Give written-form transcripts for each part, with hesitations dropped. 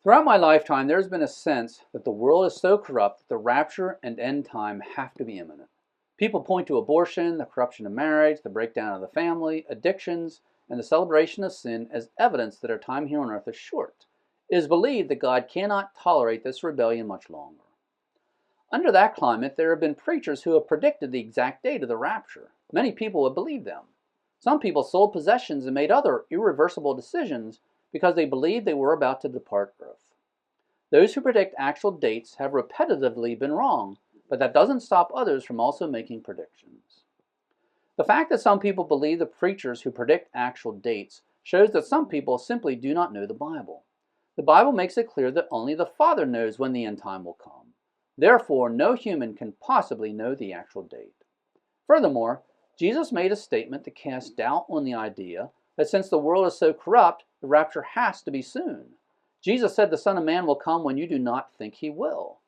Throughout my lifetime, there's been a sense that the world is so corrupt that the rapture and end time have to be imminent. People point to abortion, the corruption of marriage, the breakdown of the family, addictions, and the celebration of sin as evidence that our time here on earth is short. It is believed that God cannot tolerate this rebellion much longer. Under that climate, there have been preachers who have predicted the exact date of the rapture. Many people have believed them. Some people sold possessions and made other irreversible decisions because they believed they were about to depart Earth. Those who predict actual dates have repetitively been wrong, but that doesn't stop others from also making predictions. The fact that some people believe the preachers who predict actual dates shows that some people simply do not know the Bible. The Bible makes it clear that only the Father knows when the end time will come. Therefore, no human can possibly know the actual date. Furthermore, Jesus made a statement to cast doubt on the idea that since the world is so corrupt, the rapture has to be soon. Jesus said the Son of Man will come when you do not think he will.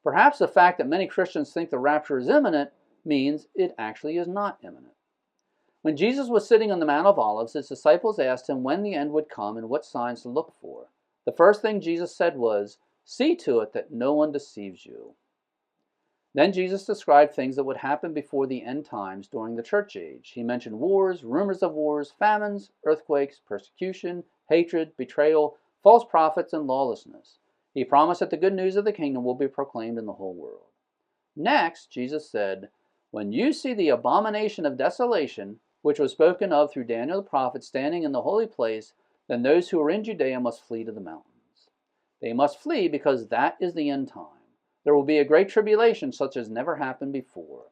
Perhaps the fact that many Christians think the rapture is imminent means it actually is not imminent. When Jesus was sitting on the Mount of Olives, his disciples asked him when the end would come and what signs to look for. The first thing Jesus said was, "See to it that no one deceives you." Then Jesus described things that would happen before the end times during the church age. He mentioned wars, rumors of wars, famines, earthquakes, persecution, hatred, betrayal, false prophets, and lawlessness. He promised that the good news of the kingdom will be proclaimed in the whole world. Next, Jesus said, "When you see the abomination of desolation, which was spoken of through Daniel the prophet standing in the holy place, then those who are in Judea must flee to the mountains." They must flee because that is the end time. There will be a great tribulation such as never happened before.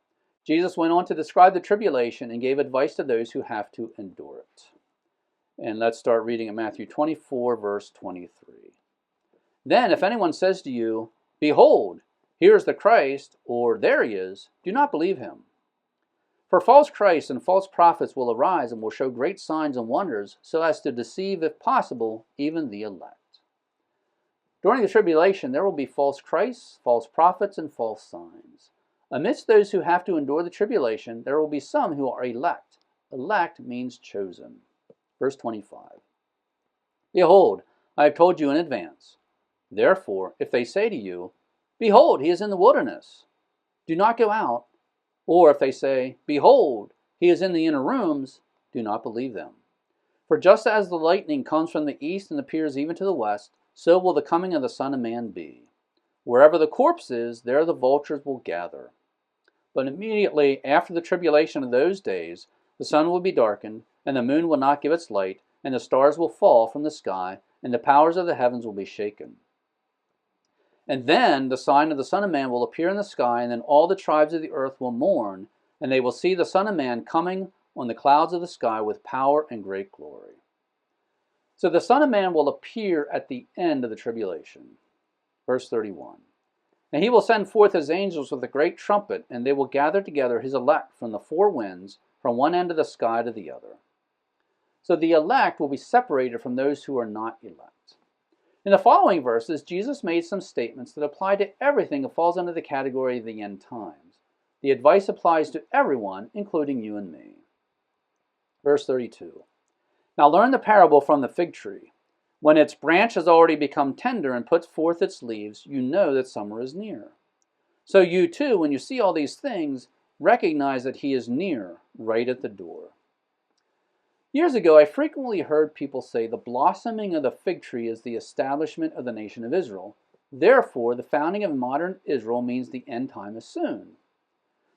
Jesus went on to describe the tribulation and gave advice to those who have to endure it. And let's start reading at Matthew 24, verse 23. "Then if anyone says to you, 'Behold, here is the Christ,' or 'There he is,' do not believe him. For false Christs and false prophets will arise and will show great signs and wonders, so as to deceive, if possible, even the elect." During the tribulation, there will be false Christs, false prophets, and false signs. Amidst those who have to endure the tribulation, there will be some who are elect. Elect means chosen. Verse 25. "Behold, I have told you in advance. Therefore, if they say to you, 'Behold, he is in the wilderness,' do not go out. Or if they say, 'Behold, he is in the inner rooms,' do not believe them. For just as the lightning comes from the east and appears even to the west, so will the coming of the Son of Man be. Wherever the corpse is, there the vultures will gather. But immediately after the tribulation of those days, the sun will be darkened, and the moon will not give its light, and the stars will fall from the sky, and the powers of the heavens will be shaken. And then the sign of the Son of Man will appear in the sky, and then all the tribes of the earth will mourn, and they will see the Son of Man coming on the clouds of the sky with power and great glory." So the Son of Man will appear at the end of the tribulation. Verse 31. "And he will send forth his angels with a great trumpet, and they will gather together his elect from the four winds, from one end of the sky to the other." So the elect will be separated from those who are not elect. In the following verses, Jesus made some statements that apply to everything that falls under the category of the end times. The advice applies to everyone, including you and me. Verse 32. "Now learn the parable from the fig tree. When its branch has already become tender and puts forth its leaves, you know that summer is near. So you too, when you see all these things, recognize that he is near, right at the door." Years ago, I frequently heard people say the blossoming of the fig tree is the establishment of the nation of Israel. Therefore, the founding of modern Israel means the end time is soon.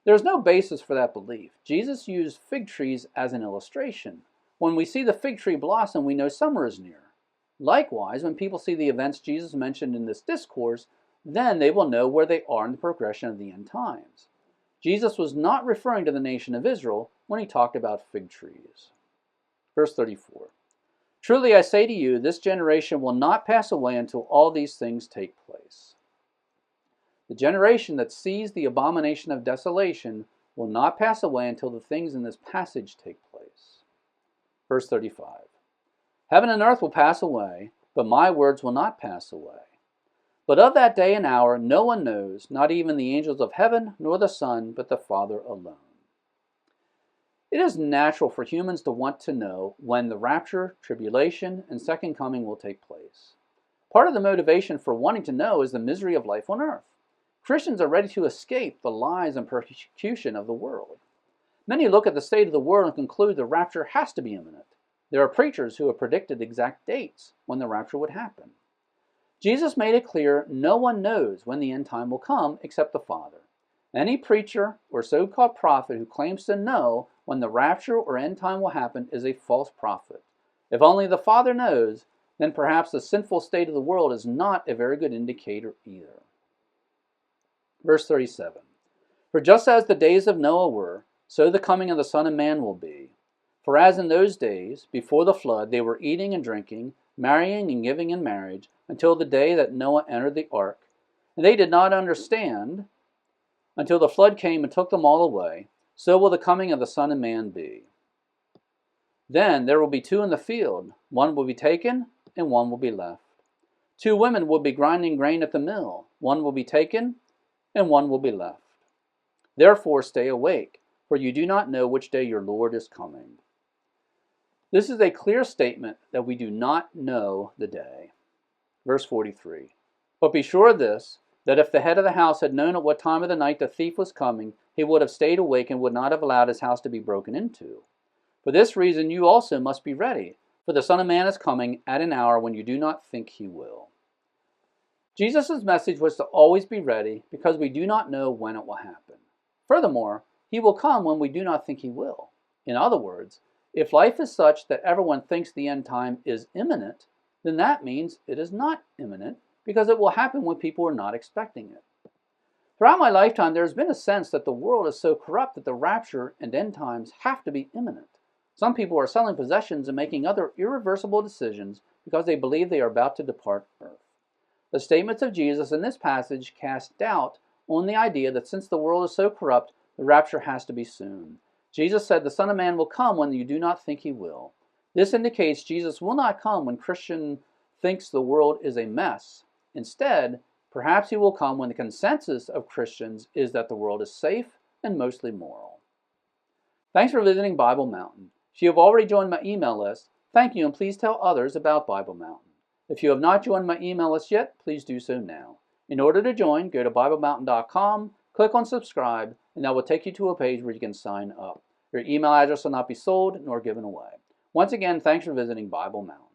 There is no basis for that belief. Jesus used fig trees as an illustration. When we see the fig tree blossom, we know summer is near. Likewise, when people see the events Jesus mentioned in this discourse, then they will know where they are in the progression of the end times. Jesus was not referring to the nation of Israel when he talked about fig trees. Verse 34. "Truly I say to you, this generation will not pass away until all these things take place." The generation that sees the abomination of desolation will not pass away until the things in this passage take place. Verse 35. "Heaven and earth will pass away, but my words will not pass away. But of that day and hour no one knows, not even the angels of heaven, nor the Son, but the Father alone." It is natural for humans to want to know when the rapture, tribulation, and second coming will take place. Part of the motivation for wanting to know is the misery of life on earth. Christians are ready to escape the lies and persecution of the world. Many look at the state of the world and conclude the rapture has to be imminent. There are preachers who have predicted exact dates when the rapture would happen. Jesus made it clear no one knows when the end time will come except the Father. Any preacher or so-called prophet who claims to know when the rapture or end time will happen is a false prophet. If only the Father knows, then perhaps the sinful state of the world is not a very good indicator either. Verse 37. For just as the days of Noah were, so the coming of the Son of Man will be. For as in those days, before the flood, they were eating and drinking, marrying and giving in marriage, until the day that Noah entered the ark. And they did not understand until the flood came and took them all away. So will the coming of the Son of Man be. Then there will be two in the field. One will be taken, and one will be left. Two women will be grinding grain at the mill. One will be taken, and one will be left. Therefore stay awake, for you do not know which day your Lord is coming. This is a clear statement that we do not know the day. Verse 43. But be sure of this, that if the head of the house had known at what time of the night the thief was coming, he would have stayed awake and would not have allowed his house to be broken into. For this reason you also must be ready, for the Son of Man is coming at an hour when you do not think he will. Jesus' message was to always be ready because we do not know when it will happen. Furthermore, he will come when we do not think he will. In other words, if life is such that everyone thinks the end time is imminent, then that means it is not imminent because it will happen when people are not expecting it. Throughout my lifetime, there has been a sense that the world is so corrupt that the rapture and end times have to be imminent. Some people are selling possessions and making other irreversible decisions because they believe they are about to depart earth. The statements of Jesus in this passage cast doubt on the idea that since the world is so corrupt, the rapture has to be soon. Jesus said the Son of Man will come when you do not think he will. This indicates Jesus will not come when Christian thinks the world is a mess. Instead, perhaps he will come when the consensus of Christians is that the world is safe and mostly moral. Thanks for visiting Bible Mountain. If you have already joined my email list, thank you, and please tell others about Bible Mountain. If you have not joined my email list yet, please do so now. In order to join, go to BibleMountain.com, click on subscribe, and that will take you to a page where you can sign up. Your email address will not be sold nor given away. Once again, thanks for visiting Bible Mountain.